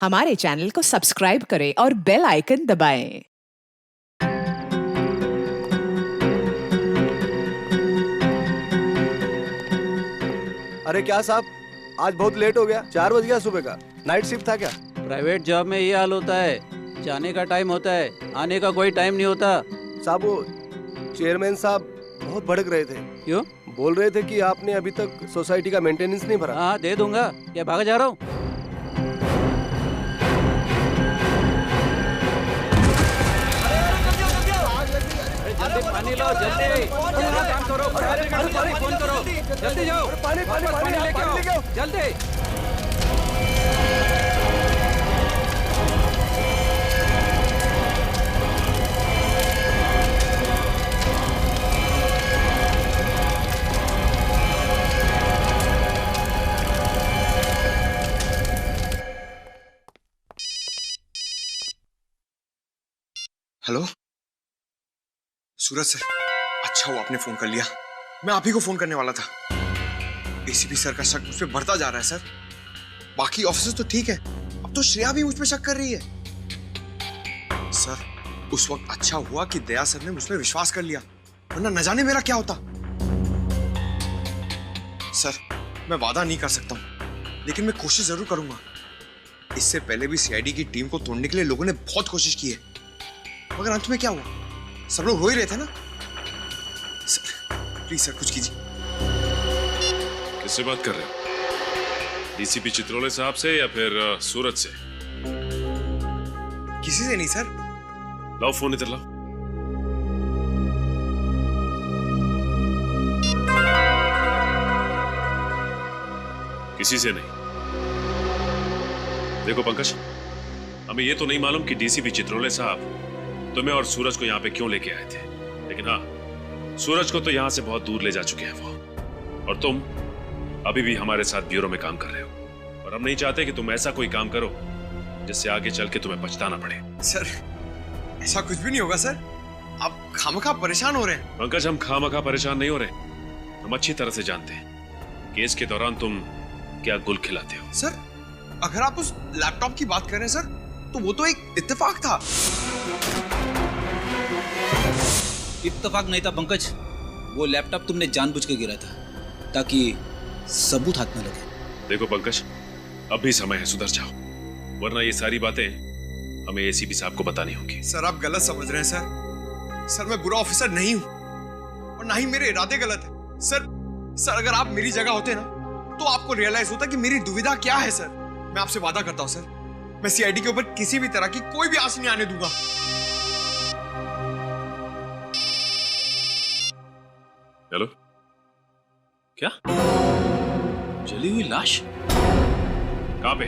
हमारे चैनल को सब्सक्राइब करें और बेल आइकन दबाएं। अरे क्या साहब, आज बहुत लेट हो गया। 4 बज गया सुबह का। नाइट शिफ्ट था क्या? प्राइवेट जॉब में ये हाल होता है, जाने का टाइम होता है, आने का कोई टाइम नहीं होता। साहब वो चेयरमैन साहब बहुत भड़क रहे थे। क्यों? बोल रहे थे कि आपने अभी तक सोसाइटी का मेंटेनेंस नहीं भरा। हाँ दे दूंगा, क्या भागा जा रहा हूँ? जल्दी पानी लो, जल्दी काम करो, फोन करो, जल्दी जाओ, पानी लेके आओ, जल्दी। हेलो सूरज सर, अच्छा हुआ आपने फोन कर लिया। मैं आप ही को फोन करने वाला था। एसीपी सर का शक मुझ पे बढ़ता जा रहा है सर। बाकी ऑफिसर्स तो ठीक है, अब तो श्रेया भी मुझ पे शक कर रही है। सर उस वक्त अच्छा हुआ कि दया सर ने मुझ पे विश्वास कर लिया, वरना न जाने मेरा क्या होता। सर मैं वादा नहीं कर सकता हूं, लेकिन मैं कोशिश जरूर करूंगा। इससे पहले भी सीआईडी की टीम को तोड़ने के लिए लोगों ने बहुत कोशिश की है, मगर अंत में क्या हुआ? सब लोग रो ही रहे थे ना। सर प्लीज सर कुछ कीजिए। किससे बात कर रहे हो? डीसीपी चित्रोले साहब से या फिर सूरज से? किसी से नहीं सर। लाओ फोन इधर लाओ। किसी से नहीं। देखो पंकज, हमें ये तो नहीं मालूम कि डीसीपी चित्रोले साहब तुम्हें और सूरज को यहाँ पे क्यों लेके आए थे, लेकिन हाँ सूरज को तो यहाँ से बहुत दूर ले जा चुके हैं वो, और तुम अभी भी हमारे साथ ब्यूरो में काम कर रहे हो, और हम नहीं चाहते कि तुम ऐसा कोई काम करो जिससे आगे चल के तुम्हें पछताना पड़े। सर ऐसा कुछ भी नहीं होगा सर, आप खामखा परेशान हो रहे हैं। पंकज हम खामखा परेशान नहीं हो रहे, हम अच्छी तरह से जानते हैं केस के दौरान तुम क्या गुल खिलाते हो। सर अगर आप उस लैपटॉप की बात कर रहे हैं सर, तो वो तो एक इत्तेफाक था। इत्तेफाक नहीं था पंकज, वो लैपटॉप तुमने जानबूझ के गिरा था ताकि सबूत हाथ में लगे। देखो पंकज, अब भी समय है, सुधर जाओ, वरना ये सारी बातें हमें एसीपी साहब को बतानी होंगी। सर आप गलत समझ रहे हैं सर। सर मैं बुरा ऑफिसर नहीं हूं, और ना ही मेरे इरादे गलत है। सर अगर आप मेरी जगह होते ना, तो आपको रियलाइज होता कि मेरी दुविधा क्या है। सर मैं आपसे वादा करता हूं सर, मैं सीआईडी के ऊपर किसी भी तरह की कोई भी आस नहीं आने दूंगा। हेलो, क्या? जली हुई लाश? कहां पे?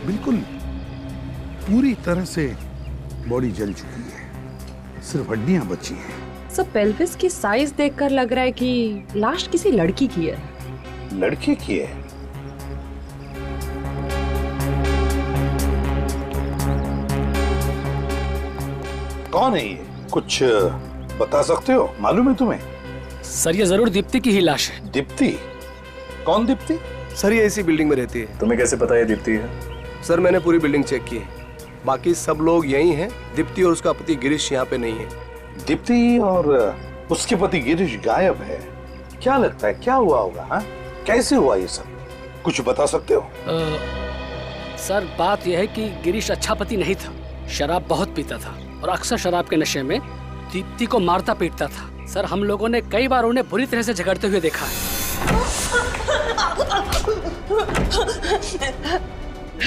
बिल्कुल पूरी तरह से बॉडी जल चुकी है, सिर्फ हड्डियां बची हैं। सब पेल्विस की साइज देखकर लग रहा है कि लाश किसी लड़की की है। लड़के की है? कौन है ये? कुछ बता सकते हो? मालूम है तुम्हें? सर ये जरूर दीप्ति की ही लाश है। दीप्ति? कौन दीप्ति? सर ये इसी बिल्डिंग में रहती है। तुम्हें कैसे पता ये दीप्ति है? सर मैंने पूरी बिल्डिंग चेक की है, बाकी सब लोग यही हैं। दीप्ति और उसका पति गिरीश यहाँ पे नहीं है। दीप्ति और उसके पति गिरीश गायब है। क्या लगता है क्या हुआ होगा? हाँ कैसे हुआ ये सब, कुछ बता सकते हो? सर बात यह है कि गिरीश अच्छा पति नहीं था, शराब बहुत पीता था और अक्सर शराब के नशे में दीप्ति को मारता पीटता था। सर हम लोगों ने कई बार उन्हें बुरी तरह से झगड़ते हुए देखा है।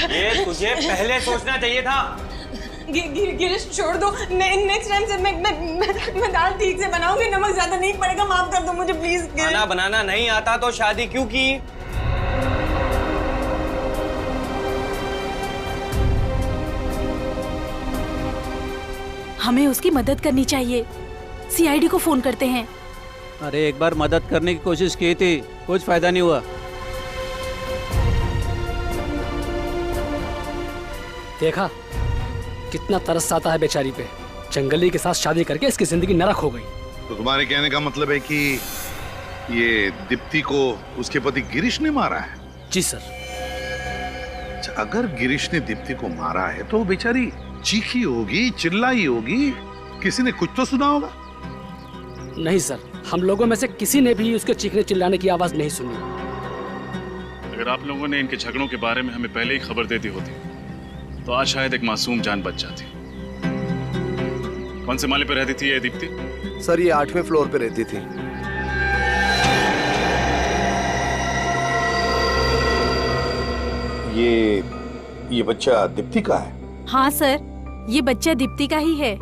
ये तुझे पहले सोचना चाहिए था। गिरीश छोड़ दो, नेक्स्ट टाइम से मैं दाल ठीक से बनाऊंगी। नमक ज्यादा नहीं पड़ेगा, माफ कर दो मुझे प्लीज। खाना बनाना नहीं आता तो शादी क्यों की? हमें उसकी मदद करनी चाहिए, सीआईडी को फोन करते हैं। अरे एक बार मदद करने की कोशिश की थी, कुछ फायदा नहीं हुआ। देखा कितना तरस आता है बेचारी पे। जंगली के साथ शादी करके इसकी जिंदगी नरक हो गई। तो तुम्हारे कहने का मतलब है कि ये दीप्ति को उसके पति गिरीश ने मारा है? जी सर। अच्छा, अगर गिरीश ने दीप्ति को मारा है तो बेचारी चीखी होगी, चिल्लाई होगी, किसी ने कुछ तो सुना होगा। नहीं सर, हम लोगों में से किसी ने भी उसके चीखने चिल्लाने की आवाज नहीं सुनी। अगर आप लोगों ने इनके झगड़ों के बारे में हमें पहले ही खबर दे दी होती तो आज शायद एक मासूम जान बच जाती। कौन से माले पे रहती थी ये दीप्ति? सर ये 8वें फ्लोर पे रहती थी। ये बच्चा दीप्ति का है? हाँ सर, ये बच्चा दीप्ति का ही है।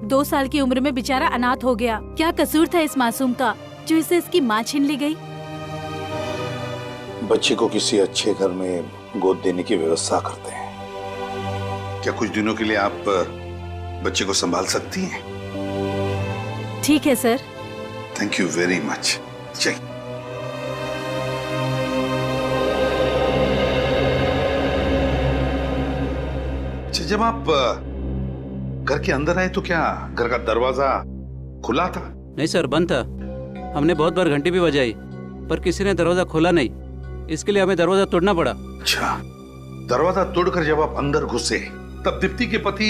2 साल की उम्र में बेचारा अनाथ हो गया। क्या कसूर था इस मासूम का जो इसे इसकी माँ छीन ली गई? बच्चे को किसी अच्छे घर में गोद देने की व्यवस्था करते हैं। क्या कुछ दिनों के लिए आप बच्चे को संभाल सकती हैं? ठीक है sir. Thank you very much. चलिए। अच्छा, जब आप घर के अंदर आए तो क्या घर का दरवाजा खुला था? नहीं सर, बंद था। हमने बहुत बार घंटी भी बजाई पर किसी ने दरवाजा खोला नहीं। इसके लिए हमें दरवाजा तोड़ना पड़ा। अच्छा, दरवाजा तोड़कर जब आप अंदर घुसे तब दीप्ति के पति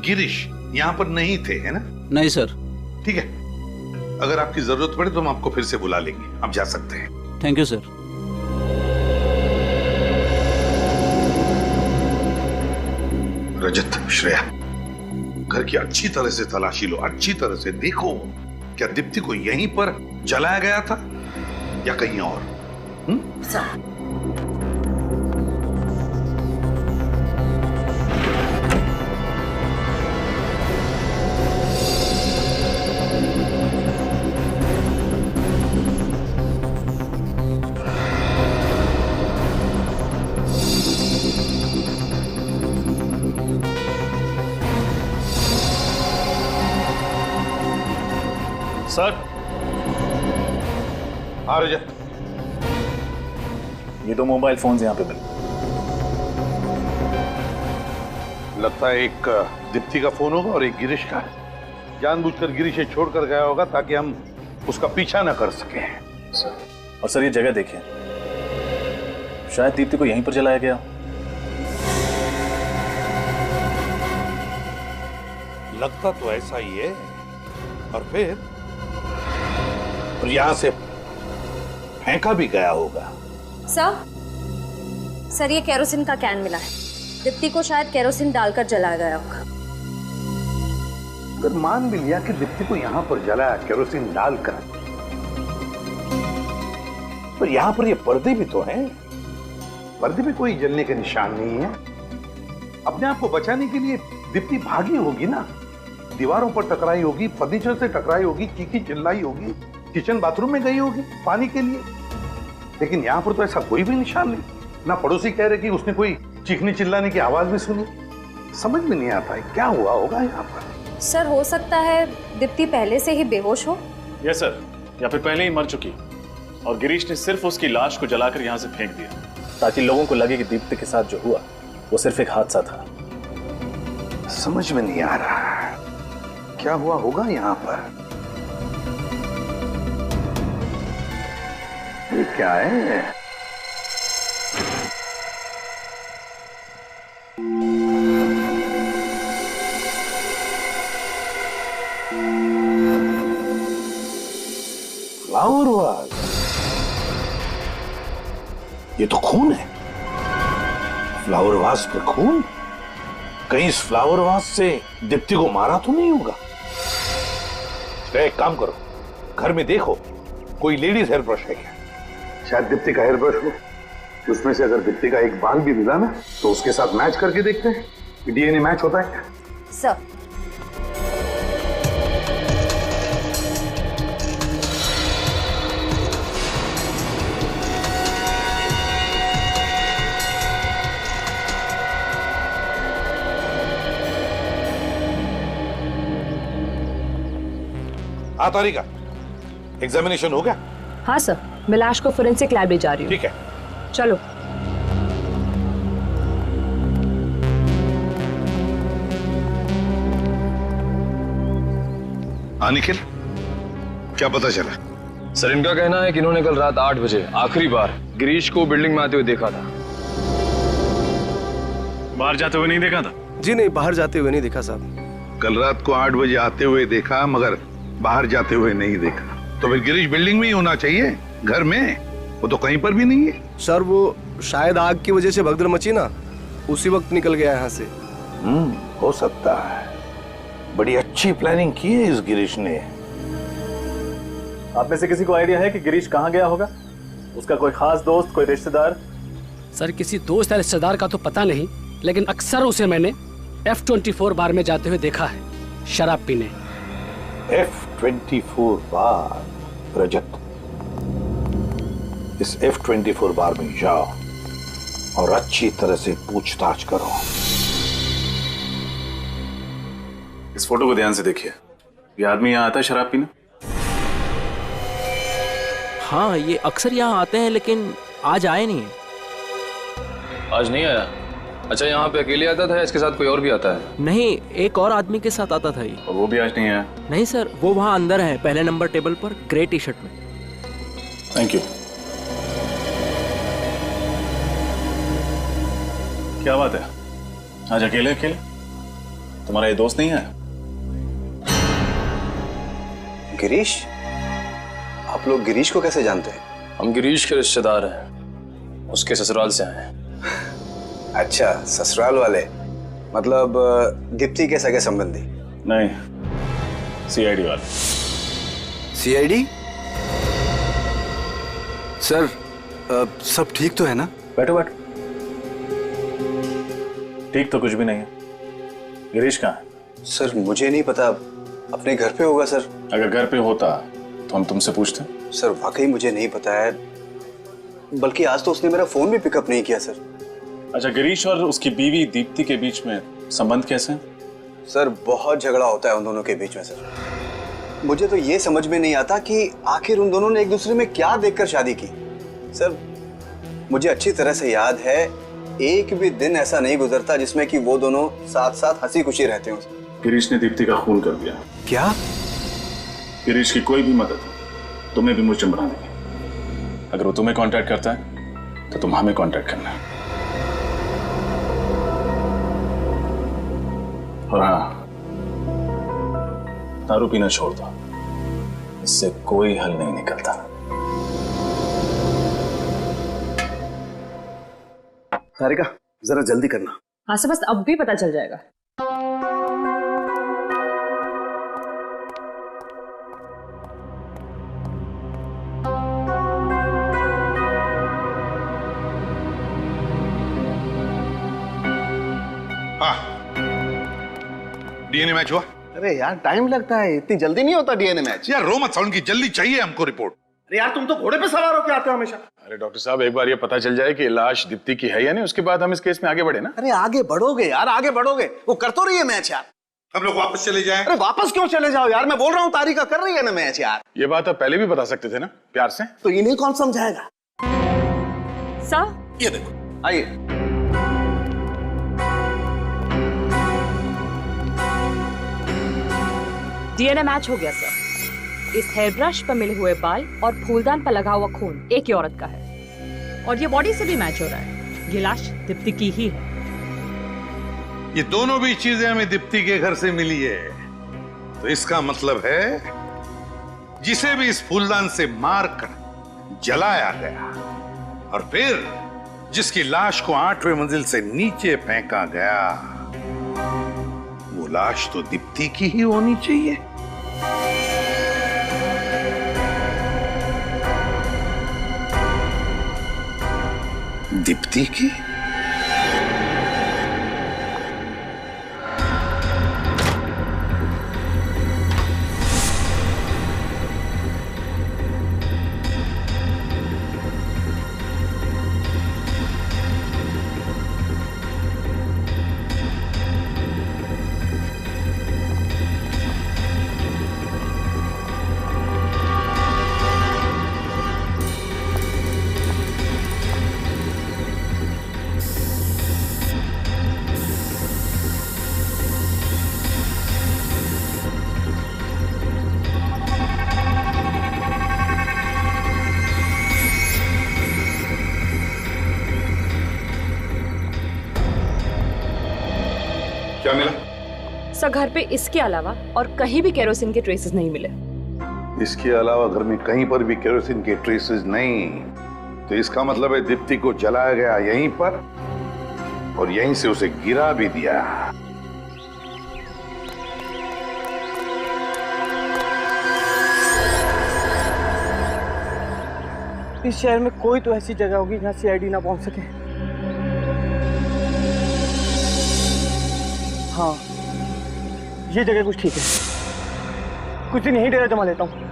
गिरीश यहाँ पर नहीं थे, है ना? नहीं सर। ठीक है, अगर आपकी जरूरत पड़े तो हम आपको फिर से बुला लेंगे। आप जा सकते हैं। Thank you sir. Rajat, Shreya, घर की अच्छी तरह से तलाशी लो, अच्छी तरह से देखो क्या दीप्ति को यहीं पर जलाया गया था या कहीं और? सर। हाँ रजत, ये 2 मोबाइल फोन्स यहाँ पे मिले। लगता है एक दीप्ति का फोन होगा और एक गिरीश का है। जानबूझकर गिरीश से छोड़कर गया होगा ताकि हम उसका पीछा न कर सके। सर, और सर ये जगह देखिए, शायद दीप्ति को यहीं पर जलाया गया। लगता तो ऐसा ही है। और फिर यहां से फेंका भी गया होगा। सर ये केरोसिन का कैन मिला है। दीप्ति को शायद केरोसिन डालकर जलाया गया होगा। अगर मान भी लिया कि दीप्ति को यहां पर जलाया केरोसिन डालकर, पर यहां पर ये पर्दे भी तो हैं। पर्दे में कोई जलने के निशान नहीं है। अपने आप को बचाने के लिए दीप्ति भागी होगी ना, दीवारों पर टकराई होगी, फर्नीचर से टकराई होगी, चीखी चिल्लाई होगी, किचन बाथरूम में गई होगी पानी के लिए। लेकिन यहाँ पर तो ऐसा कोई भी निशान नहीं। ना पड़ोसी कह रहे कि उसने कोई चीखने चिल्लाने की आवाज भी सुनी। समझ में नहीं आता है क्या हुआ होगा यहाँ पर। सर हो सकता है दीप्ति पहले से ही बेहोश हो। यस सर, या फिर पहले ही मर चुकी और गिरीश ने सिर्फ उसकी लाश को जलाकर यहाँ से फेंक दिया ताकि लोगों को लगे कि दीप्ति के साथ जो हुआ वो सिर्फ एक हादसा था। समझ में नहीं आ रहा क्या हुआ होगा यहाँ पर। ये क्या है? Flower was. ये तो खून है। फ्लावर वाज पे खून। कहीं इस फ्लावर वाज से दीप्ति को मारा तो नहीं होगा। एक काम करो, घर में देखो कोई लेडीज हेयर ब्रश है क्या? शायद दीप्ति का हेयर ब्रश हो। उसमें से अगर दीप्ति का एक बाल भी मिला ना तो उसके साथ मैच करके देखते हैं कि डीएनए मैच होता है। सर तारिका, एग्जामिनेशन हो गया? हाँ सर, मैं लाश को फोरेंसिक लैब ले जा रही हूँ। ठीक है, चलो। हाँ निखिल, क्या पता चला? सर इनका कहना है कि इन्होंने कल रात 8 बजे आखिरी बार गिरीश को बिल्डिंग में आते हुए देखा था। बाहर जाते हुए नहीं देखा था? जी नहीं, बाहर जाते हुए नहीं देखा साहब। कल रात को 8 बजे आते हुए देखा, मगर बाहर जाते हुए नहीं देखा। तो फिर गिरीश बिल्डिंग में ही होना चाहिए, घर में। वो तो कहीं पर भी नहीं है। सर वो शायद आग की वजह से भगदड़ मची ना, उसी वक्त निकल गया यहाँ से। हो सकता है। बड़ी अच्छी प्लानिंग की है इस गिरीश ने। आप में से किसी को आइडिया है कि गिरीश कहाँ गया होगा? उसका कोई खास दोस्त, कोई रिश्तेदार? सर किसी दोस्त या रिश्तेदार का तो पता नहीं, लेकिन अक्सर उसे मैंने F24 बार में जाते हुए देखा है शराब पीने। F24 बार? रजत, इस F24 बार में जाओ और अच्छी तरह से पूछताछ करो। इस फोटो को ध्यान से देखिए। ये आदमी यहाँ आता है शराब पीने? हाँ, ये अक्सर यहाँ आते हैं, लेकिन आज आए नहीं। आज नहीं आया? अच्छा, यहाँ पे अकेले आता था या इसके साथ कोई और भी आता है? नहीं, एक और आदमी के साथ आता था ये। और वो भी आज नहीं आया? नहीं सर, वो वहाँ अंदर है, पहले नंबर टेबल पर, ग्रे टी शर्ट में। Thank you. क्या बात है, आज अकेले अकेले? तुम्हारा ये दोस्त नहीं है? गिरीश? आप लोग गिरीश को कैसे जानते हैं? हम गिरीश के रिश्तेदार हैं, उसके ससुराल से आए हैं। अच्छा, ससुराल वाले, मतलब दीप्ति के सगे संबंधी? नहीं, सीआईडी वाले। सीआईडी? सर सब ठीक तो है ना? बैठो बैठो। ठीक तो कुछ भी नहीं है। गिरीश कहाँ है? सर मुझे नहीं पता, अपने घर पे होगा सर। अगर घर पे होता तो हम तुमसे पूछते। सर वाकई मुझे नहीं पता है, बल्कि आज तो उसने मेरा फोन भी पिकअप नहीं किया सर। अच्छा, गिरीश और उसकी बीवी दीप्ति के बीच में संबंध कैसे हैं? सर बहुत झगड़ा होता है उन दोनों के बीच में सर। मुझे तो ये समझ में नहीं आता कि आखिर उन दोनों ने एक दूसरे में क्या देखकर शादी की। सर मुझे अच्छी तरह से याद है, एक भी दिन ऐसा नहीं गुजरता जिसमें कि वो दोनों साथ साथ हंसी खुशी रहते हो। गिरीश ने दीप्ति का खून कर दिया। क्या? गिरीश की कोई भी मदद तुम्हें भी मुझे बना देगी। अगर वो तुम्हें कांटेक्ट करता है तो तुम हमें कांटेक्ट करना है। और हाँ, दारू पीना छोड़ दो, इससे कोई हल नहीं निकलता। सारिका जरा जल्दी करना। हाँ से बस अब भी पता चल जाएगा। डीएनए मैच हुआ? अरे यार टाइम लगता है, इतनी जल्दी नहीं होता डीएनए मैच। यार रो मत साउंड की, जल्दी चाहिए हमको रिपोर्ट। अरे यार तुम तो घोड़े पे सवार होके आते हो हमेशा। अरे डॉक्टर साहब, एक बार ये पता चल जाए कि लाश दीप्ति की है या नहीं, उसके बाद हम इस केस में आगे बढ़े ना। अरे आगे बढ़ोगे यार, आगे बढ़ोगे। वो कर तो रही है मैच यार। हम लोग वापस चले जाएं। अरे वापस क्यों चले जाओ यार, मैं बोल रहा हूँ तारिका कर रही है ना मैच यार। ये बात आप पहले भी बता सकते थे ना, प्यार से। तो इन्हें कौन समझाएगा? सर ये देखो, आइए। डीएनए मैच हो गया सर। इस हेयर ब्रश पर मिले हुए बाल और फूलदान पर लगा हुआ खून एक ही औरत का है, और ये बॉडी से भी मैच हो रहा है। ये लाश दीप्ति की ही है। ये दोनों भी चीजें हमें दीप्ति के घर से मिली है, तो इसका मतलब है जिसे भी इस फूलदान से मारकर जलाया गया और फिर जिसकी लाश को 8वें मंजिल से नीचे फेंका गया, वो लाश तो दीप्ति की ही होनी चाहिए। दीप्ति की? क्या मिला? सर घर पे इसके अलावा और कहीं भी केरोसिन के ट्रेसेस नहीं मिले। इसके अलावा घर में कहीं पर भी केरोसिन के ट्रेसेस नहीं, तो इसका मतलब है दीप्ति को जलाया गया यहीं पर और यहीं से उसे गिरा भी दिया। इस शहर में कोई तो ऐसी जगह होगी जहां सीआईडी ना पहुंच सके। हाँ, ये जगह कुछ ठीक है। कुछ दिन यहीं डेरा जमा लेता हूँ।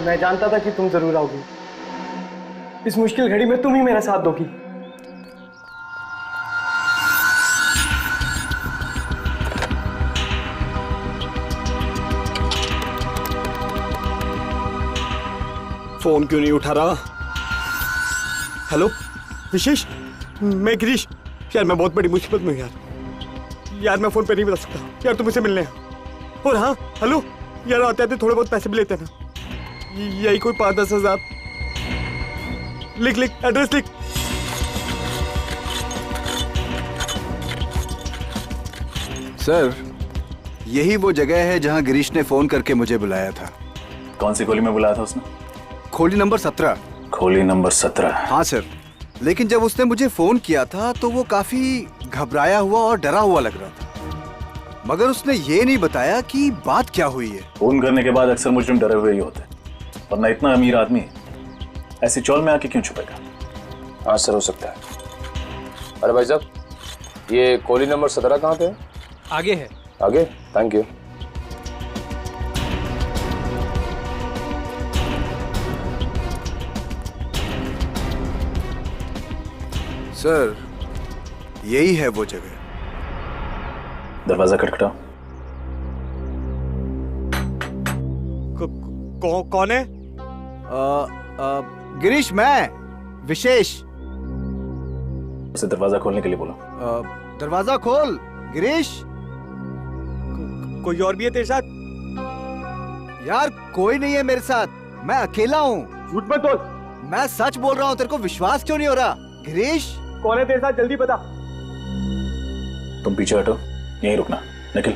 मैं जानता था कि तुम जरूर आओगी। इस मुश्किल घड़ी में तुम ही मेरा साथ दोगी। फोन क्यों नहीं उठा रहा? हेलो विशेष, मैं गिरीश। यार मैं बहुत बड़ी मुसीबत में हूँ यार मैं फोन पे नहीं बता सकता यार, तुम मुझे मिलने हैं। और हाँ हेलो यार, आते आते थोड़े बहुत पैसे भी लेते हैं ना, यही कोई 5-10 हजार। लिख एड्रेस लिख। सर यही वो जगह है जहां गिरीश ने फोन करके मुझे बुलाया था। कौन सी गोली में बुलाया था उसने? खोली नंबर 17। खोली नंबर 17? हाँ सर, लेकिन जब उसने मुझे फोन किया था तो वो काफी घबराया हुआ और डरा हुआ लग रहा था, मगर उसने ये नहीं बताया कि बात क्या हुई है। फोन करने के बाद अक्सर मुजरिम डरे हुए ही होते, वरना इतना अमीर आदमी ऐसी चौल में आके क्यों छुपेगा? हाँ सर, हो सकता है। अरे भाई साहब, ये कोली नंबर 17 कहाँ पे है? आगे है। आगे? Thank you. सर यही है वो जगह। दरवाजा खटखटाओ। कौन है? गिरीश, मैं विशेष। उसे दरवाजा खोलने के लिए बोलो। दरवाजा खोल गिरीश। कोई और भी है तेरे साथ? यार कोई नहीं है मेरे साथ, मैं अकेला हूँ। झूठ मत बोल। मैं सच बोल रहा हूँ, तेरे को विश्वास क्यों नहीं हो रहा? गिरीश कौन है तेरे साथ, जल्दी बता। तुम पीछे हटो, यहीं रुकना। निखिल,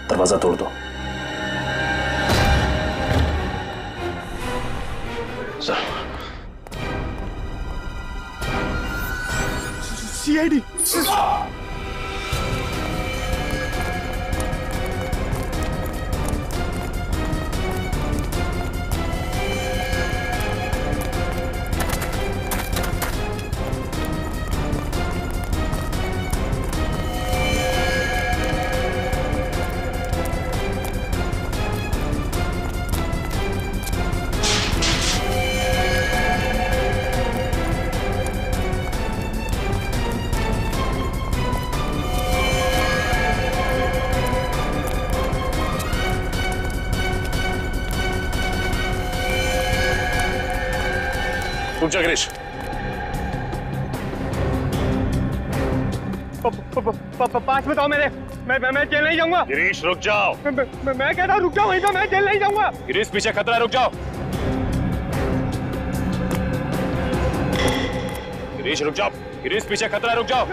दरवाजा तोड़ दो। सीआईडी। रुक जा गिरीश। पास बताओ मेरे, मैं जेल नहीं जाऊंगा। गिरीश रुक जाओ। मैं कहता हूँ रुक जाओ, वहीं तो मैं जेल नहीं जाऊंगा। गिरीश पीछे खतरा है, रुक जाओ। गिरीश रुक जाओ। गिरीश पीछे खतरा है, रुक जाओ।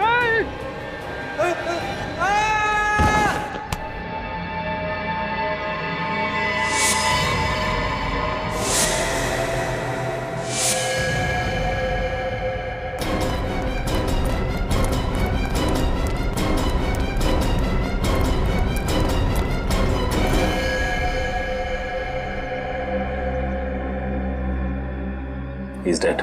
He's dead.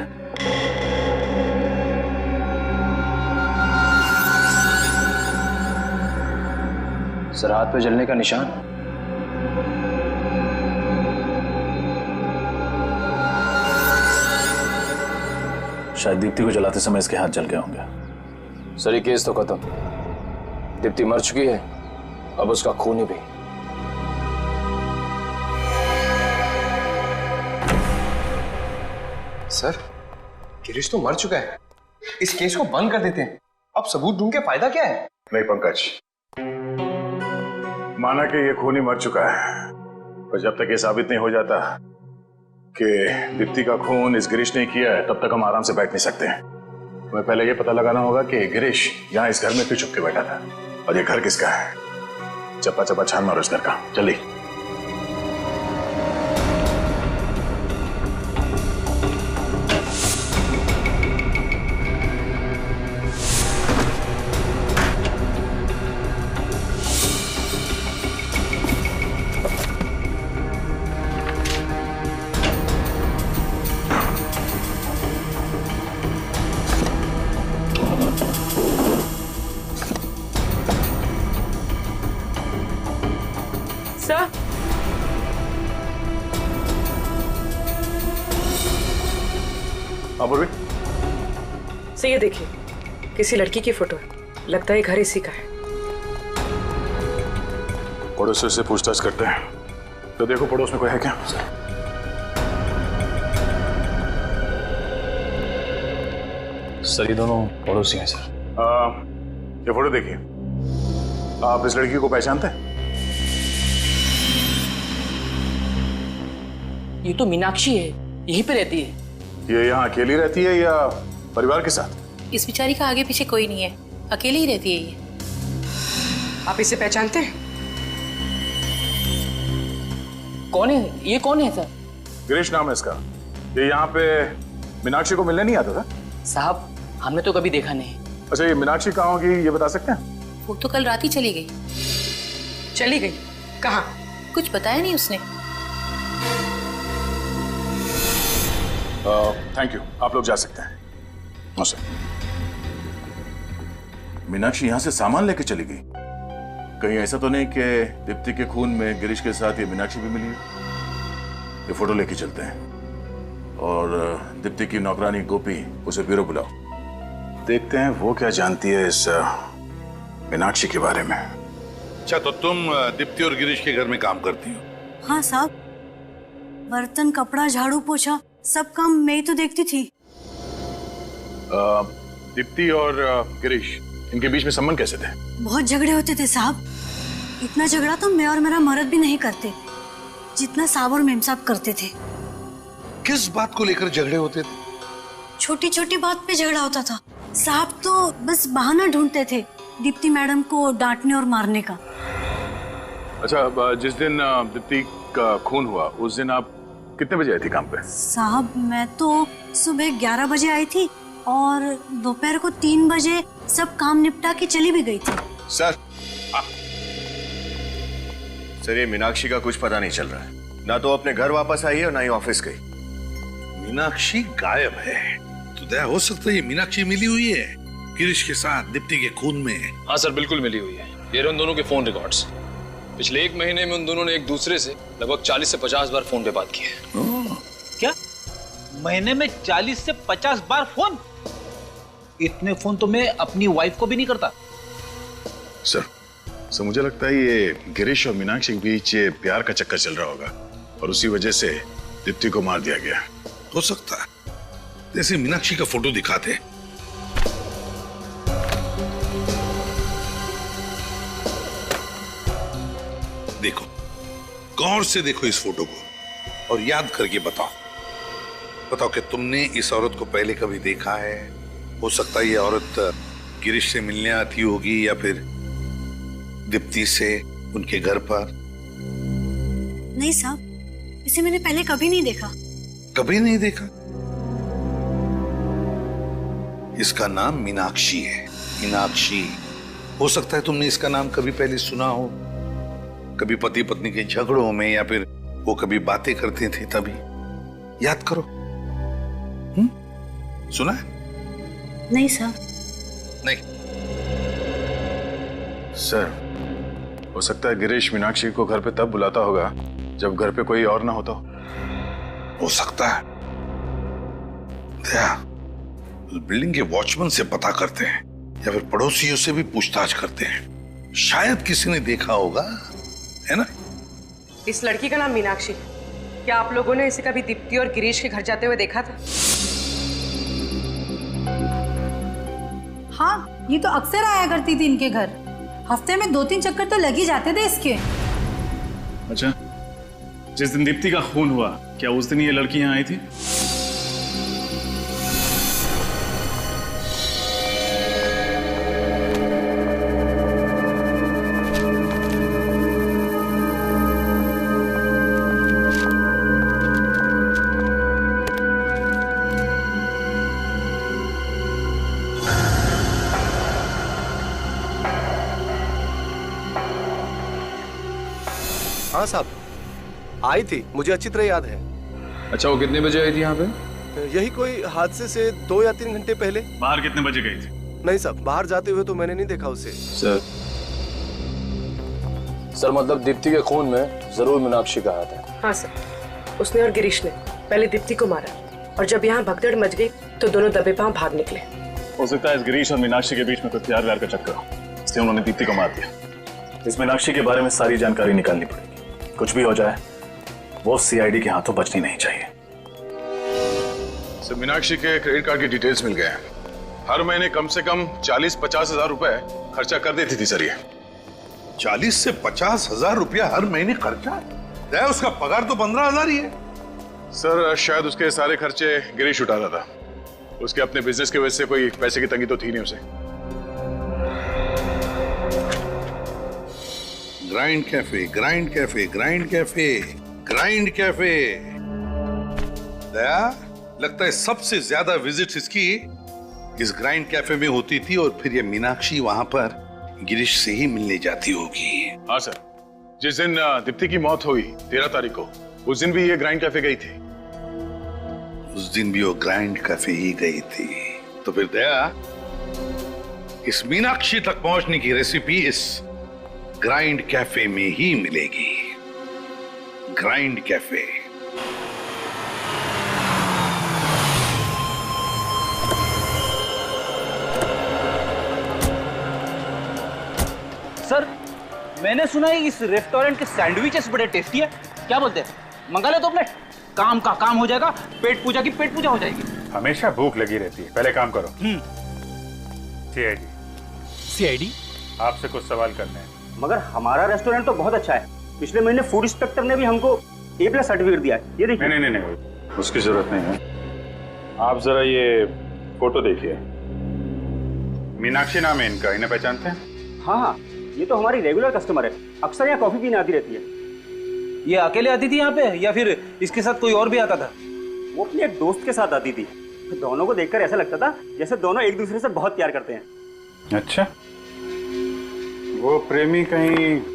सर हाथ पे जलने का निशान। शायद दीप्ति को जलाते समय इसके हाथ जल गए होंगे। सर ये केस तो खत्म, दीप्ति मर चुकी है, अब उसका खून भी। सर गिरीश तो मर चुका है, इस केस को बंद कर देते हैं। अब सबूत ढूंढ के फायदा क्या है? नहीं पंकज, माना कि ये खूनी मर चुका है, पर जब तक ये साबित नहीं हो जाता कि दीप्ति का खून इस गिरीश ने किया है, तब तक हम आराम से बैठ नहीं सकते हैं। हमें पहले ये पता लगाना होगा कि गिरीश यहाँ इस घर में क्यों छुप के बैठा था, और ये घर किसका है। चप्पा चप्पा छान मारो इस घर का, जल्दी। सर, सर ये देखिए, किसी लड़की की फोटो है, लगता है घर इसी का है। पड़ोसी से पूछताछ करते हैं, तो देखो पड़ोस में कोई है क्या? सर ये दोनों पड़ोसी हैं सर। ये फोटो देखिए, आप इस लड़की को पहचानते हैं? ये तो मीनाक्षी है, यहीं पे रहती है। ये यहाँ अकेली रहती है या परिवार के साथ? इस बेचारी का आगे पीछे कोई नहीं है, अकेली ही रहती है ये। आप इसे पहचानते हैं? कौन है ये? कौन है सर? गिरीश नाम है इसका। ये यहाँ पे मीनाक्षी को मिलने नहीं आता था? साहब हमने तो कभी देखा नहीं। अच्छा ये मीनाक्षी कहाँ होगी ये बता सकते हैं? वो तो कल रात ही चली गई। चली गई? कहाँ? कुछ बताया नहीं उसने। थैंक यू, आप लोग जा सकते हैं। नमस्ते। मीनाक्षी यहाँ से सामान लेके चली गई? कहीं ऐसा तो नहीं कि दीप्ति के खून में गिरीश के साथ ये मीनाक्षी भी मिली है? ये फोटो लेके चलते हैं और दीप्ति की नौकरानी गोपी उसे ब्यूरो बुलाओ, देखते हैं वो क्या जानती है इस मीनाक्षी के बारे में। अच्छा तो तुम दीप्ति और गिरीश के घर में काम करती हो? हाँ साहब, बर्तन, कपड़ा, झाड़ू, पोछा सब काम मैं ही तो देखती थी। दीप्ति और गिरीश, इनके बीच में संबंध कैसे थे? बहुत झगड़े होते थे साहब। इतना झगड़ा तो मैं और मेरा मर्द भी नहीं करते जितना साहब और मेम साहब करते थे। किस बात को लेकर झगड़े होते थे? छोटी छोटी बात पे झगड़ा होता था। साहब तो बस बहाना ढूंढते थे दीप्ति मैडम को डांटने और मारने का। अच्छा जिस दिन दीप्ति का खून हुआ उस दिन आप कितने बजे आई थी काम पे? साहब मैं तो सुबह 11 बजे आई थी और दोपहर को 3 बजे सब काम निपटा के चली भी गई थी। सर सर ये मीनाक्षी का कुछ पता नहीं चल रहा है, ना तो अपने घर वापस आई है और ना ही ऑफिस गई। मीनाक्षी गायब है तो दया हो सकता है ये मीनाक्षी मिली हुई है गिरीश के साथ दीप्ति के खून में। हाँ सर बिल्कुल मिली हुई है। ये उन दोनों के फोन रिकॉर्ड्स। पिछले 1 महीने में उन दोनों ने एक दूसरे से लगभग 40 से 50 बार फोन पे बात की है। क्या? महीने में 40 से 50 बार फोन? इतने फोन तो मैं अपनी वाइफ को भी नहीं करता। सर मुझे लगता है ये गिरीश और मीनाक्षी के बीच प्यार का चक्कर चल रहा होगा और उसी वजह से दीप्ति को मार दिया गया। हो सकता है, जैसे मीनाक्षी का फोटो दिखाते। देखो, गौर से देखो इस फोटो को और याद करके बताओ कि तुमने इस औरत को पहले कभी देखा है? हो सकता है ये औरत गिरीश से मिलने आती होगी या फिर दीप्ति से उनके घर पर। नहीं साहब, इसे मैंने पहले कभी नहीं देखा। कभी नहीं देखा? इसका नाम मीनाक्षी है। मीनाक्षी, हो सकता है तुमने इसका नाम कभी पहले सुना हो, कभी पति पत्नी के झगड़ों में या फिर वो कभी बातें करते थे तभी। याद करो। सुना है? नहीं साहब। नहीं। सर हो सकता है गिरीश मीनाक्षी को घर पे तब बुलाता होगा जब घर पे कोई और ना होता हो। हो सकता है। दया, उस बिल्डिंग के वॉचमैन से पता करते हैं या फिर पड़ोसियों से भी पूछताछ करते हैं। शायद किसी ने देखा होगा, है ना? इस लड़की का नाम मीनाक्षी है। क्या आप लोगों ने इसे कभी दीप्ति और गिरीश के घर जाते हुए देखा था? हाँ, ये तो अक्सर आया करती थी इनके घर। हफ्ते में 2-3 चक्कर तो लग ही जाते थे इसके। अच्छा, जिस दिन दीप्ति का खून हुआ, क्या उस दिन ये लड़की यहाँ आई थी? हाँ साहब, आई थी, मुझे अच्छी तरह याद है। अच्छा, वो कितने बजे आई थी यहाँ पे? यही कोई हादसे से 2 या 3 घंटे पहले। बाहर कितने बजे गई थी? नहीं साहब, बाहर जाते हुए तो मैंने नहीं देखा उसे। सर मतलब दीप्ति के खून में जरूर मीनाक्षी का हाथ है। हाँ सर, उसने और गिरीश ने पहले दीप्ति को मारा और जब यहाँ भगदड़ मच गई तो दोनों दबे पांव भाग निकले। हो सकता है इस गिरीश और मीनाक्षी के बीच में कोई प्यार व्यार का चक्कर हो, इसलिए उन्होंने दीप्ति को मार दिया। इस मीनाक्षी के बारे में सारी जानकारी निकालनी पड़ेगी। कुछ भी हो जाए वो सीआईडी के हाथों बचनी नहीं चाहिए। सर, मीनाक्षी के क्रेडिट कार्ड की डिटेल्स मिल गए हैं। हर महीने कम से कम 40-50 हजार रुपए खर्चा कर देती थी सर ये। 40 से 50 हजार रुपया हर महीने खर्चा? उसका पगार तो 15 हजार ही है। सर शायद उसके सारे खर्चे गिरीश उठा रहा था। उसके अपने बिजनेस की वजह से कोई पैसे की तंगी तो थी नहीं उसे। Grind cafe, grind cafe, grind cafe, grind cafe. Daya, लगता है सबसे ज्यादा विजिट्स इसकी इस ग्राइंड कैफे में होती थी और फिर ये मीनाक्षी वहां पर गिरीश से ही मिलने जाती होगी। हाँ सर, जिस दिन दीप्ति की मौत हुई 13 तारीख को, उस दिन भी ये ग्राइंड कैफे गई थी। उस दिन भी वो ग्राइंड कैफे ही गई थी। तो फिर दया, इस मीनाक्षी तक पहुंचने की रेसिपी इस ग्राइंड कैफे में ही मिलेगी। Grind cafe. सर, मैंने सुना है इस रेस्टोरेंट के सैंडविचेस बड़े टेस्टी है। क्या बोलते हैं, मंगा ले तो अपने काम का काम हो जाएगा, पेट पूजा की पेट पूजा हो जाएगी। हमेशा भूख लगी रहती है, पहले काम करो। सीआईडी आपसे कुछ सवाल करने हैं। मगर हमारा रेस्टोरेंट तो बहुत अच्छा है। पिछले महीने फूड इंस्पेक्टर ने भी हमको A+ सर्टिफिकेट दिया है। ये देखिए। नहीं, उसकी जरूरत नहीं है। आप जरा ये फोटो देखिए। मीनाक्षी नाम है इनका, इन्हें पहचानते हैं? हाँ, ये तो हमारी रेगुलर कस्टमर है। अक्सर यहाँ कॉफी पीने आती रहती है। ये अकेले आती थी यहाँ पे या फिर इसके साथ कोई और भी आता था? वो अपने एक दोस्त के साथ आती थी। दोनों को देखकर ऐसा लगता था जैसे दोनों एक दूसरे से बहुत प्यार करते हैं। अच्छा, वो प्रेमी कहीं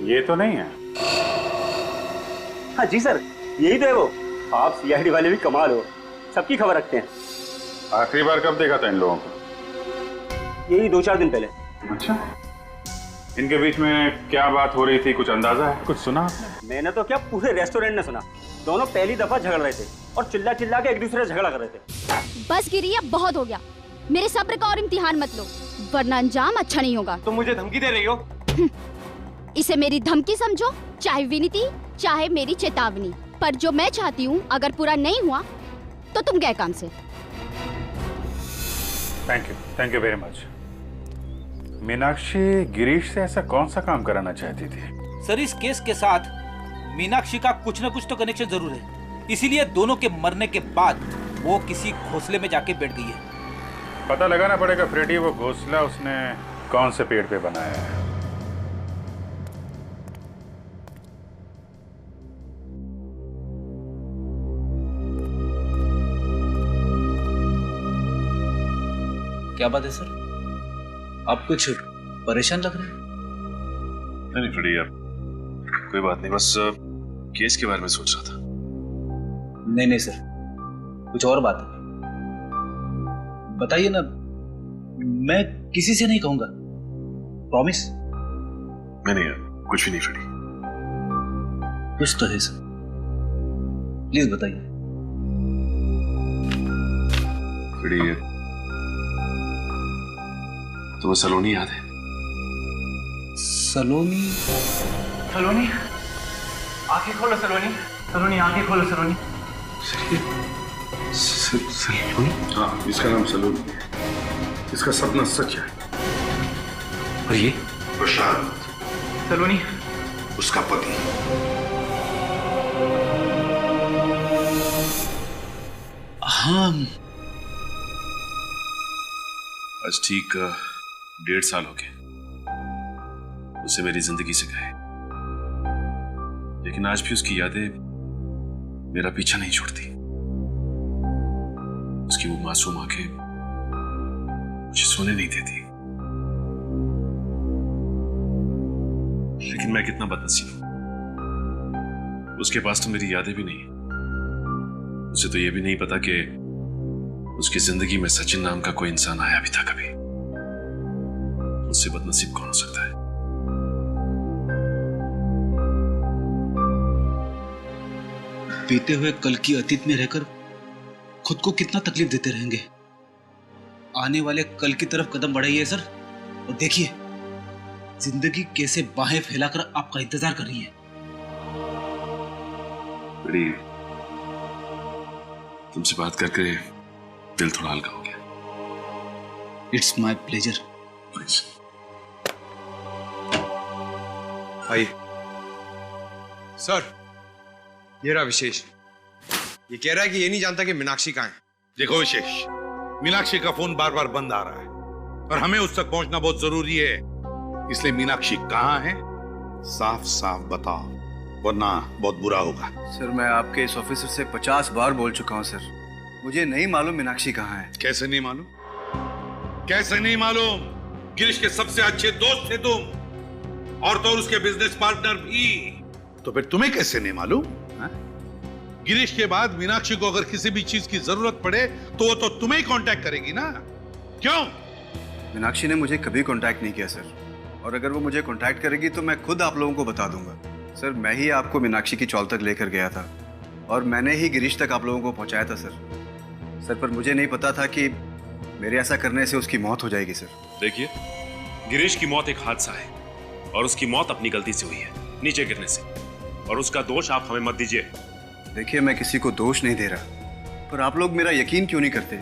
ये तो नहीं है? हाँ जी सर, यही तो है वो। आप सीआईडी वाले भी कमाल हो, सबकी खबर रखते हैं। आखिरी बार कब देखा था इन लोगों को? यही 2-4 दिन पहले। अच्छा, इनके बीच में क्या बात हो रही थी, कुछ अंदाजा है, कुछ सुना आपने? मैंने तो क्या, पूरे रेस्टोरेंट ने सुना। दोनों पहली दफा झगड़ रहे थे और चिल्ला चिल्ला के एक दूसरे से झगड़ा कर रहे थे। बस गिरी, अब बहुत हो गया। मेरे सब्र का और इम्तिहान मत लो, वरना अंजाम अच्छा नहीं होगा। तुम मुझे धमकी दे रही हो? इसे मेरी धमकी समझो, चाहे विनती, चाहे मेरी चेतावनी। पर जो मैं चाहती हूँ अगर पूरा नहीं हुआ तो तुम गए काम से। Thank you very much. Meenakshi Girish से ऐसा कौन सा काम कराना चाहती थी? सर, इस केस के साथ मीनाक्षी का कुछ न कुछ तो कनेक्शन जरूर है, इसीलिए दोनों के मरने के बाद वो किसी घोंसले में जाके बैठ गई है। पता लगाना पड़ेगा फ्रेडी, वो घोंसला उसने कौन से पेड़ पे बनाया है। क्या बात है सर, आप कुछ परेशान लग रहे हैं? नहीं फ्रेडी यार, कोई बात नहीं, बस केस के बारे में सोच रहा था। नहीं सर, कुछ और बात है, बताइए ना। मैं किसी से नहीं कहूंगा, प्रॉमिस। नहीं यार, कुछ भी नहीं फ्रेडी। कुछ तो है सर, प्लीज बताइए। तुम्हें सलोनी याद है? सलोनी? सलोनी, आंखें खोलो सलोनी। सलोनी, आंखें खोलो सलोनी। सलोनी? हाँ, इसका नाम सलोनी है। इसका सपना सच है। और ये? प्रशांत। सलोनी? उसका पति। हाँ। आज ठीक 1.5 साल हो गए उसे मेरी जिंदगी से गए, लेकिन आज भी उसकी यादें मेरा पीछा नहीं छोड़ती। उसकी वो मासूम आंखें मुझे सोने नहीं देती। लेकिन मैं कितना बदनसीब हूं, उसके पास तो मेरी यादें भी नहीं है। उसे तो यह भी नहीं पता कि उसकी जिंदगी में सचिन नाम का कोई इंसान आया भी था कभी। उससे बदनसीब कौन हो सकता है? बीते हुए कल की अतीत में रहकर खुद को कितना तकलीफ देते रहेंगे। आने वाले कल की तरफ कदम बढ़ाइए सर, और देखिए जिंदगी कैसे बाहें फैलाकर आपका इंतजार कर रही है। बड़ी तुमसे बात करके दिल थोड़ा हल्का हो गया। It's my pleasure. आइए सर, ये रहा विशेष। ये कह रहा है कि ये नहीं जानता कि मीनाक्षी कहाँ है। देखो विशेष, मीनाक्षी का फोन बार बार बंद आ रहा है और हमें उस तक पहुंचना बहुत जरूरी है। इसलिए मीनाक्षी कहाँ है साफ साफ बताओ, वरना बहुत बुरा होगा। सर मैं आपके इस ऑफिसर से 50 बार बोल चुका हूँ सर, मुझे नहीं मालूम मीनाक्षी कहाँ है। कैसे नहीं मालूम? कैसे नहीं मालूम? गिरीश के सबसे अच्छे दोस्त थे तुम, और तो और उसके बिजनेस पार्टनर भी। तो फिर तुम्हें कैसे नहीं मालूम? गिरीश के बाद मीनाक्षी को अगर किसी भी चीज की जरूरत पड़े तो वो तो तुम्हें ही कांटेक्ट करेगी ना, क्यों? मीनाक्षी ने मुझे कभी कांटेक्ट नहीं किया सर, और अगर वो मुझे कांटेक्ट करेगी तो मैं खुद आप लोगों को बता दूंगा। सर मैं ही आपको मीनाक्षी की चौल तक लेकर गया था और मैंने ही गिरीश तक आप लोगों को पहुंचाया था सर। पर मुझे नहीं पता था कि मेरे ऐसा करने से उसकी मौत हो जाएगी सर। देखिए, गिरीश की मौत एक हादसा है और उसकी मौत अपनी गलती से हुई है, नीचे गिरने से, और उसका दोष आप हमें मत दीजिए। देखिए मैं किसी को दोष नहीं दे रहा, पर आप लोग मेरा यकीन क्यों नहीं करते?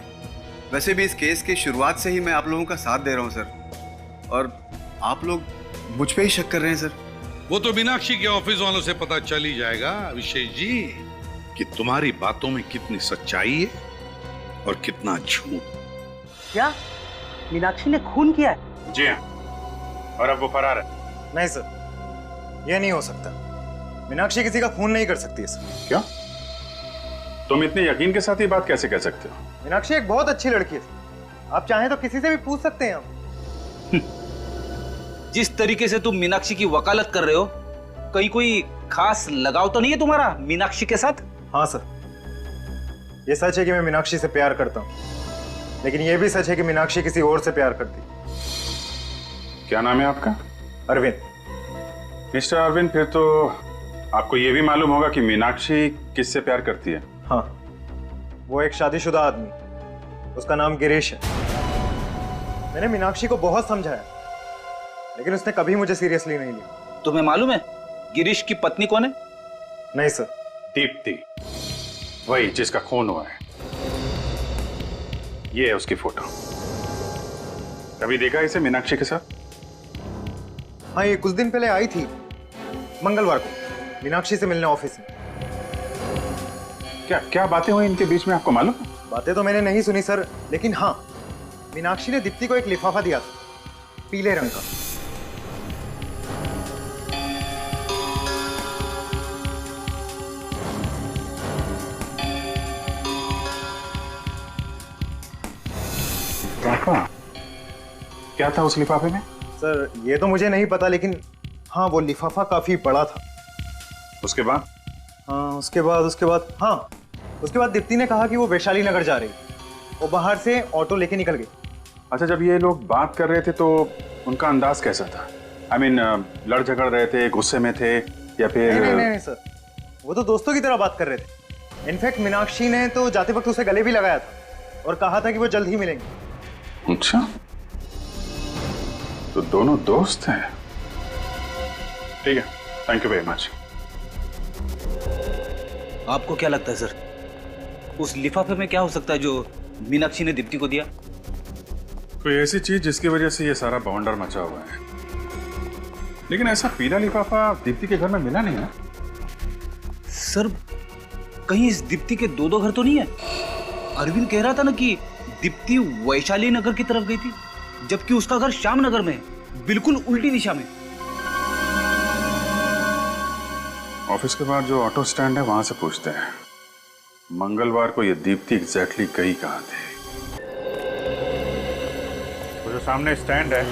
वैसे भी इस केस की शुरुआत से ही मैं आप लोगों का साथ दे रहा हूं सर, और आप लोग मुझ पे ही शक कर रहे हैं सर। वो तो मीनाक्षी के ऑफिस वालों से पता चल ही जाएगा अभिषेक जी कि तुम्हारी बातों में कितनी सच्चाई है और कितना झूठ। क्या मीनाक्षी ने खून किया है? जी हाँ, और अब वो फरार है। नहीं सर, ये नहीं हो सकता। मीनाक्षी किसी का खून नहीं कर सकती है सर। क्यों? तुम इतने यकीन के साथ ये बात कैसे कह सकते हो? मीनाक्षी एक बहुत अच्छी लड़की है सर। आप चाहें तो किसी से भी पूछ सकते हैं हम। जिस तरीके से तुम मीनाक्षी की वकालत कर रहे हो, कहीं कोई खास लगाव तो नहीं है तुम्हारा मीनाक्षी के साथ? हाँ सर, ये सच है कि मैं मीनाक्षी से प्यार करता हूँ, लेकिन ये भी सच है कि मीनाक्षी किसी और से प्यार करती। क्या नाम है आपका? अरविंद। मिस्टर अरविंद, फिर तो आपको ये भी मालूम होगा कि मीनाक्षी किससे प्यार करती है? हाँ, वो एक शादीशुदा आदमी, उसका नाम गिरीश है। मैंने मीनाक्षी को बहुत समझाया, लेकिन उसने कभी मुझे सीरियसली नहीं लिया। तुम्हें मालूम है गिरीश की पत्नी कौन है? नहीं सर। दीप्ति, वही जिसका खून हुआ है। ये है उसकी फोटो। कभी देखा इसे मीनाक्षी के साथ? हाँ, ये कुछ दिन पहले आई थी, मंगलवार को, मीनाक्षी से मिलने ऑफिस में। क्या क्या बातें हुई इनके बीच में, आपको मालूम? बातें तो मैंने नहीं सुनी सर, लेकिन हाँ, मीनाक्षी ने दीप्ति को एक लिफाफा दिया था, पीले रंग का। क्या था उस लिफाफे में? सर ये तो मुझे नहीं पता, लेकिन हाँ वो लिफाफा काफी बड़ा था। उसके बाद? हाँ उसके बाद दीप्ति ने कहा कि वो वैशाली नगर जा रही, वो बाहर से ऑटो लेके निकल गई। अच्छा, जब ये लोग बात कर रहे थे तो उनका अंदाज कैसा था? I mean, लड़ झगड़ रहे थे, गुस्से में थे, या फिर? नहीं सर, वो तो दोस्तों की तरह बात कर रहे थे। इनफैक्ट मीनाक्षी ने तो जाते वक्त उसे गले भी लगाया था और कहा था कि वो जल्द ही मिलेंगे। अच्छा, तो दोनों दोस्त हैं। ठीक है, थैंक यू वेरी मच। आपको क्या लगता है सर, उस लिफाफे में क्या हो सकता है जो मीनाक्षी ने दीप्ति को दिया? कोई ऐसी चीज जिसकी वजह से ये सारा बवंडर मचा हुआ है। लेकिन ऐसा पीला लिफाफा दीप्ति के घर में मिला नहीं है। सर, कहीं इस दीप्ति के दो घर तो नहीं है? अरविंद कह रहा था ना कि दीप्ति वैशाली नगर की तरफ गई थी, जबकि उसका घर श्याम नगर में है, बिल्कुल उल्टी दिशा में। ऑफिस के बाद जो ऑटो स्टैंड है वहां से पूछते हैं मंगलवार को ये दीप्ति एग्जैक्टली गई कहां थी। वो जो सामने स्टैंड है,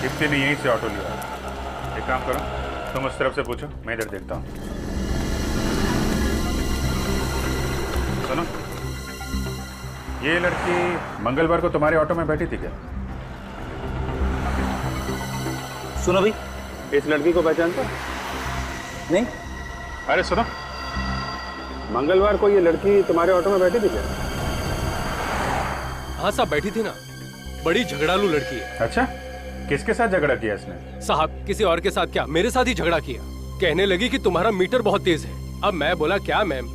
दीप्ति ने यहीं से ऑटो लिया। एक काम करो, तुम उस तरफ से पूछो, मैं इधर देखता हूँ। सुनो, ये लड़की मंगलवार को तुम्हारे ऑटो में बैठी थी क्या? सुनो भाई, इस लड़की को पहचानते? नहीं। अरे सुनो, मंगलवार को ये लड़की तुम्हारे ऑटो में बैठी थी क्या? हाँ साहब, बैठी थी ना। बड़ी झगड़ालू लड़की है। अच्छा, किसके साथ झगड़ा किया इसने? साहब, किसी और के साथ क्या, मेरे साथ ही झगड़ा किया। कहने लगी कि तुम्हारा मीटर बहुत तेज है। अब मैं बोला क्या मैम,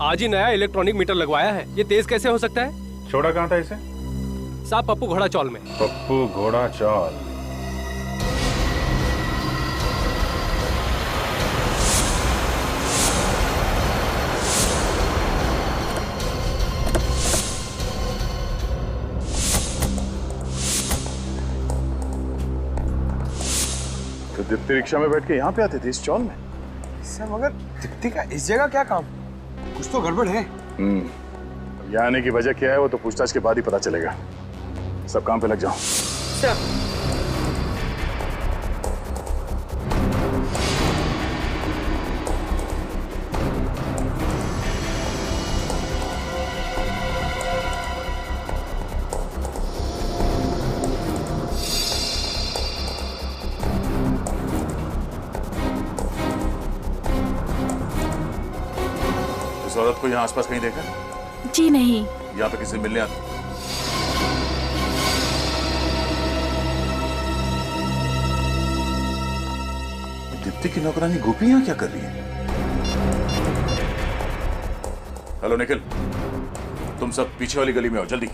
आज ही नया इलेक्ट्रॉनिक मीटर लगवाया है, ये तेज कैसे हो सकता है? छोड़ा कहाँ था इसे? साहब, पप्पू घोड़ा चौल में। पप्पू घोड़ा चौल। तो दीप्ति रिक्शा में बैठ के यहाँ पे आती थी इस चौल में? सर मगर दीप्ति का इस जगह क्या काम? कुछ तो गड़बड़ है। यहाँ आने की वजह क्या है वो तो पूछताछ के बाद ही पता चलेगा। सब काम पे लग जाओ। सर, इस औरत को यहाँ आसपास कहीं देखा? जी नहीं। यहाँ पे किसी मिलने आती? दीप्ति की नौकरानी गोपी यहाँ क्या कर रही है? हेलो निखिल, तुम सब पीछे वाली गली में आओ जल्दी।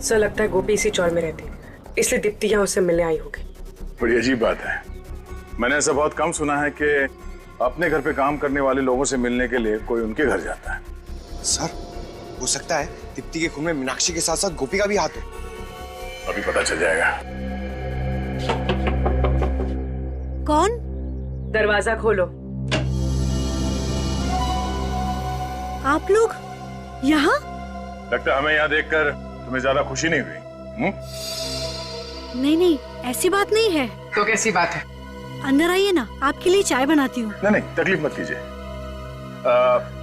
सर, लगता है गोपी इसी चौर में रहती, इसलिए दीप्ति यहाँ उससे मिलने आई होगी। बड़ी अजीब बात है, मैंने ऐसा बहुत कम सुना है कि अपने घर पे काम करने वाले लोगों से मिलने के लिए कोई उनके घर जाता है। सर, हो सकता है दीप्ति के खून में मीनाक्षी के साथ साथ गोपी का भी हाथ हो। अभी पता चल जाएगा। कौन? दरवाजा खोलो। आप लोग यहाँ? लगता है हमें यहाँ देखकर तुम्हें ज्यादा खुशी नहीं हुई? नहीं नहीं, ऐसी बात नहीं है। तो कैसी बात है? अंदर आइए ना, आपके लिए चाय बनाती हूँ। नहीं नहीं, तकलीफ मत कीजिए।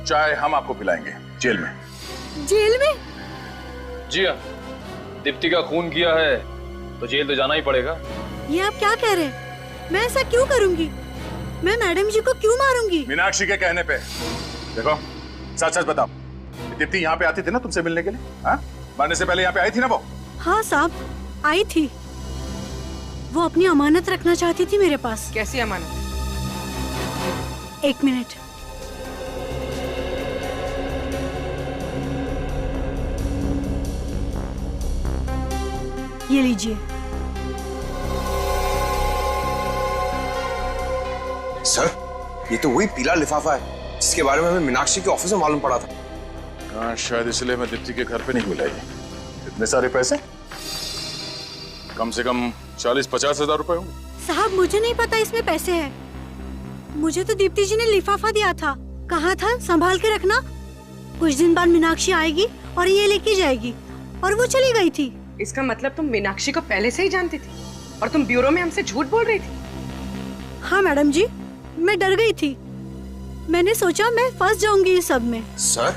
चाय हम आपको पिलाएंगे जेल में। जेल में? जी हाँ, दीप्ति का खून किया है तो जेल तो जाना ही पड़ेगा। ये आप क्या कह रहे हैं? मैं ऐसा क्यों करूंगी? मैं मैडम जी को क्यों मारूंगी? मीनाक्षी के कहने पे। देखो, सच सच बताओ, दीप्ति यहाँ पे आती थी ना तुमसे मिलने के लिए? हाँ, मरने से पहले यहाँ पे आई थी ना वो? हाँ साहब, आई थी। वो अपनी अमानत रखना चाहती थी मेरे पास। कैसी अमानत? एक मिनट। ये लीजिए। सर, ये तो वही पीला लिफाफा है जिसके बारे में हमें मीनाक्षी के ऑफिस में मालूम पड़ा था। हाँ, शायद इसलिए मैं दीप्ति के घर पे नहीं बुलाई। इतने सारे पैसे? कम से कम 40-50 हजार रुपए होंगे। साहब, मुझे नहीं पता इसमें पैसे हैं। मुझे तो दीप्ति जी ने लिफाफा दिया था, कहा था संभाल के रखना, कुछ दिन बाद मीनाक्षी आएगी और ये लेके जाएगी, और वो चली गई थी। इसका मतलब तुम मीनाक्षी को पहले से ही जानती थी और तुम ब्यूरो में हमसे झूठ बोल रही थी? हाँ मैडम जी, मैं डर गई थी। मैंने सोचा मैं फंस जाऊंगी इस सब में। सर,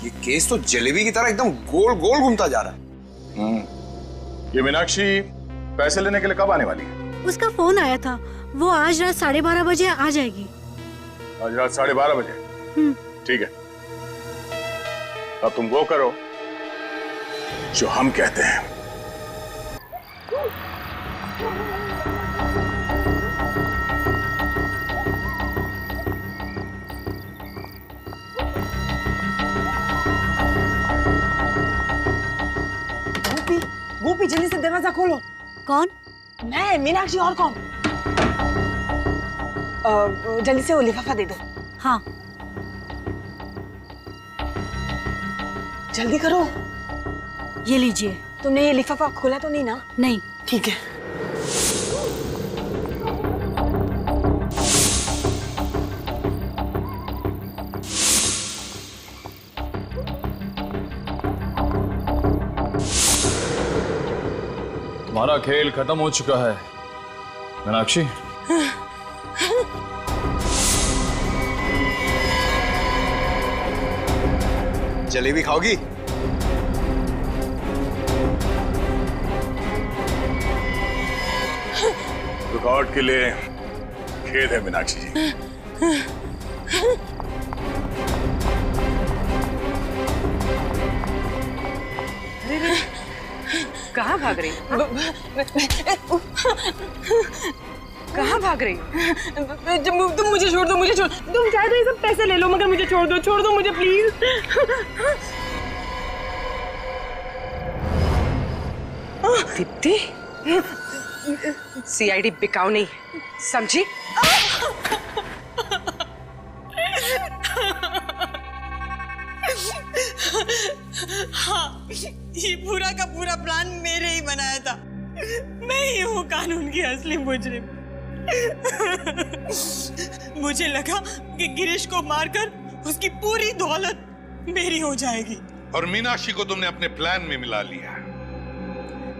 ये केस तो जलेबी की तरह एकदम गोल गोल घूमता जा रहा है। ये मीनाक्षी पैसे लेने के लिए कब आने वाली है? उसका फोन आया था, वो आज रात 12:30 बजे आ जाएगी। आज रात 12:30 बजे? ठीक है, अब तुम वो करो जो हम कहते हैं। गोपी जल्दी से दरवाजा खोलो। कौन? मैं, मीनाक्षी, और कौन? जल्दी से वो लिफाफा दे दो। हाँ। जल्दी करो। ये लीजिए। तुमने ये लिफाफा खोला तो नहीं ना? नहीं। ठीक है। तुम्हारा खेल खत्म हो चुका है मीनाक्षी। जलेबी खाओगी? रिकॉर्ड के लिए खेद है मीनाक्षी जी। कहाँ भाग रही? कहाँ भाग रही? तुम मुझे छोड़ दो, मुझे छोड़। तुम चाहे तो ये सब पैसे ले लो, मगर मुझे छोड़ दो मुझे प्लीज। दीप्ति, सीआईडी बिकाऊ नहीं, समझी? हाँ, ये पूरा का पूरा प्लान मेरे ही बनाया था। मैं ही हूँ कानून की असली मुजरिम। मुझे लगा कि गिरीश को मारकर उसकी पूरी दौलत मेरी हो जाएगी। और मीनाक्षी को तुमने अपने प्लान में मिला लिया।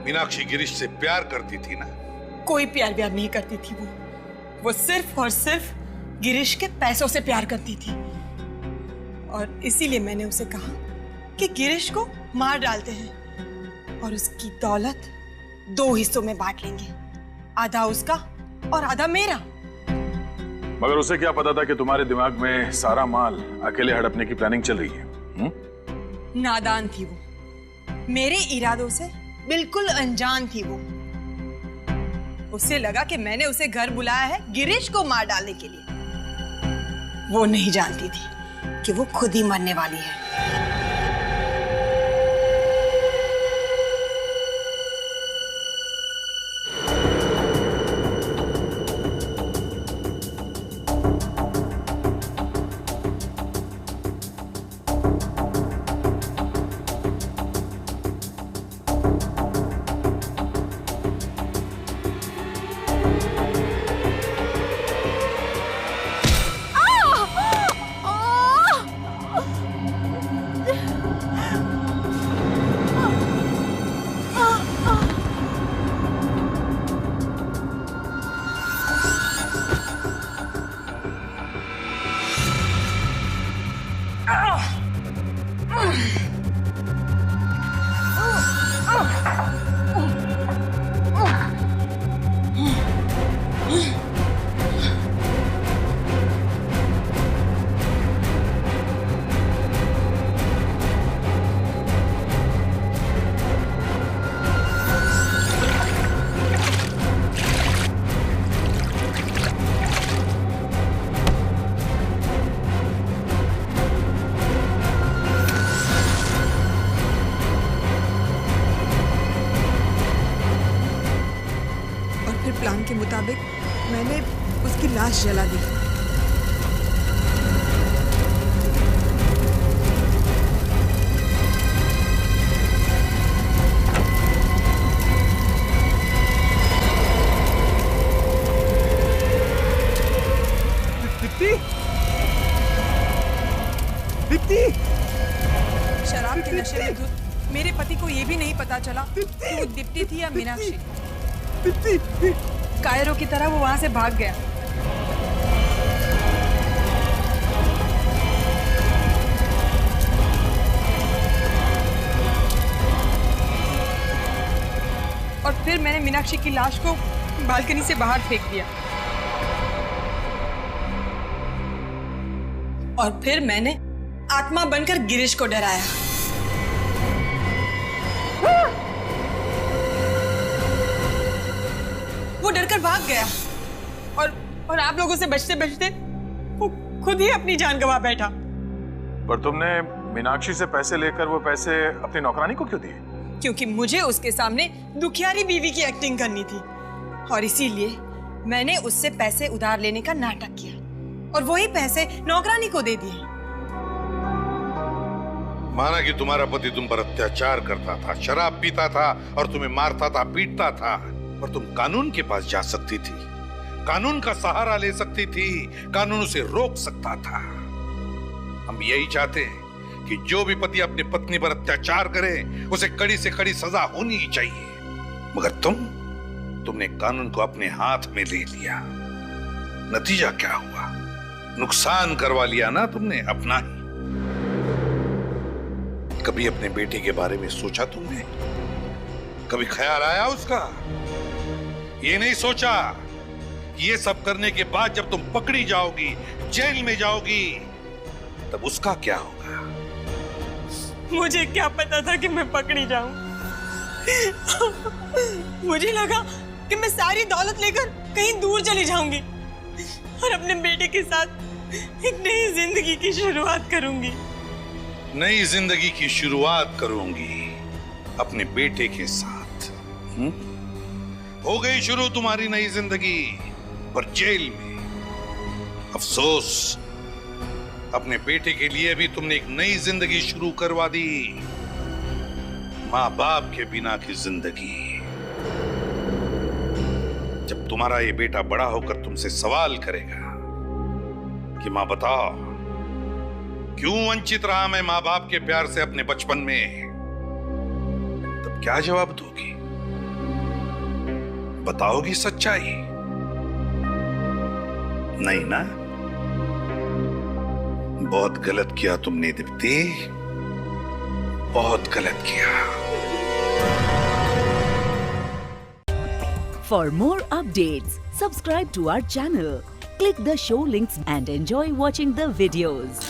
मीनाक्षी गिरीश से प्यार करती थी ना? कोई प्यार नहीं करती थी वो सिर्फ और सिर्फ गिरीश के पैसों से प्यार करती थी। और इसीलिए मैंने उसे कहा कि गिरीश को मार डालते हैं और उसकी दौलत 2 हिस्सों में बांट लेंगे, आधा उसका और आधा मेरा। मगर उसे क्या पता था कि तुम्हारे दिमाग में सारा माल अकेले हड़पने की प्लानिंग चल रही है? नादान थी वो, मेरे इरादों से बिल्कुल अनजान थी वो। उसे लगा कि मैंने उसे घर बुलाया है गिरीश को मार डालने के लिए। वो नहीं जानती थी कि वो खुद ही मरने वाली है। प्लान के मुताबिक मैंने उसकी लाश जला दी। दीप्ति, दीप्ति, शराब के नशे में धुत मेरे पति को ये भी नहीं पता चला कि वो दीप्ति थी या मीनाक्षी। कायरों की तरह वो वहां से भाग गया। और फिर मैंने मीनाक्षी की लाश को बालकनी से बाहर फेंक दिया। और फिर मैंने आत्मा बनकर गिरीश को डराया। वो डरकर भाग गया और आप लोगों से बचते बचते वो खुद ही अपनी जान गंवा बैठा। पर तुमने मीनाक्षी से पैसे लेकर वो पैसे अपनी नौकरानी को क्यों दिए? क्योंकि मुझे उसके सामने दुखियारी बीवी की एक्टिंग करनी थी और इसीलिए मैंने उससे पैसे उधार लेने का नाटक किया और वही पैसे नौकरानी को दे दिए। माना कि तुम्हारा पति तुम पर अत्याचार करता था, शराब पीता था और तुम्हें मारता था, पीटता था, पर तुम कानून के पास जा सकती थी, कानून का सहारा ले सकती थी, कानून उसे रोक सकता था। हम यही चाहते हैं कि जो भी पति अपनी पत्नी पर अत्याचार करे उसे कड़ी से कड़ी सजा होनी ही चाहिए। मगर तुमने कानून को अपने हाथ में ले लिया। नतीजा क्या हुआ? नुकसान करवा लिया ना तुमने अपना ही। कभी अपने बेटे के बारे में सोचा तुमने? कभी ख्याल आया उसका? ये नहीं सोचा ये सब करने के बाद जब तुम पकड़ी जाओगी, जेल में जाओगी, तब उसका क्या होगा? मुझे क्या पता था कि मैं पकड़ी जाऊं। मुझे लगा कि मैं सारी दौलत लेकर कहीं दूर चली जाऊंगी और अपने बेटे के साथ एक नई जिंदगी की शुरुआत करूंगी। नई जिंदगी की शुरुआत करूंगी अपने बेटे के साथ। हो गई शुरू तुम्हारी नई जिंदगी, पर जेल में। अफसोस, अपने बेटे के लिए भी तुमने एक नई जिंदगी शुरू करवा दी, माँ बाप के बिना की जिंदगी। जब तुम्हारा ये बेटा बड़ा होकर तुमसे सवाल करेगा कि माँ बताओ क्यों वंचित रहा मैं माँ बाप के प्यार से अपने बचपन में, तब क्या जवाब दोगी? बताओगी सच्चाई? नहीं ना? बहुत गलत किया तुमने दीप्ति, बहुत गलत किया। For more updates, subscribe to our channel, click the show links and enjoy watching the videos.